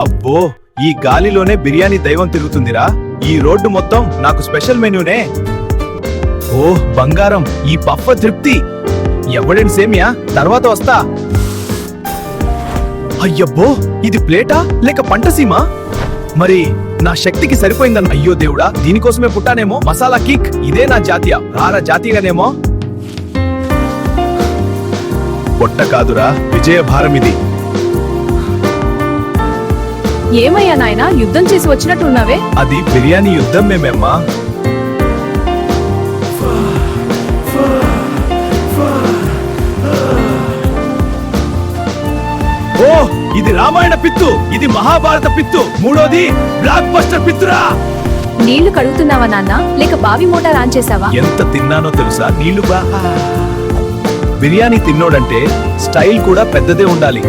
అబ్బో, ఈ గాలిలోనే బిర్యానీ దైవం తిరుగుతుందిరా. ఈ రోడ్డు మొత్తం నాకు స్పెషల్ మెన్యూనే. ఓహ్ బంగారం, ఈ పఫ్ తృప్తి. ఎవడేంటి సేమియా, తర్వాత వస్తా. అయ్యబ్బో, ఇది ప్లేటా లేక పంటసీమా? మరి నా శక్తికి సరిపోయిందన్న. అయ్యో దేవుడా, దీనికోసమే పుట్టానేమో. మసాలా కిక్, ఇదే నా జాతీయ. రారా జాతీయగానేమో. పొట్ట కాదురా, విజయ భారం ఇది. ఏమయ్యా నాయనా, యుద్ధం చేసి వచ్చినట్టున్నావే? అది బిర్యానీ యుద్ధం మేమేమ్మా. ఓ, ఇది రామాయణ పిత్తు, ఇది మహాభారత పిత్తు, మూడోది బ్లాక్ బస్టర్ పిత్తురా. నీళ్లు కడుగుతున్నావా నాన్న, లేక బావి మోటార్ ఆన్ చేసావా? ఎంత తిన్నానో తెలుసా? నీళ్లు బా. బిర్యానీ తిన్నోడంటే స్టైల్ కూడా పెద్దదే ఉండాలి.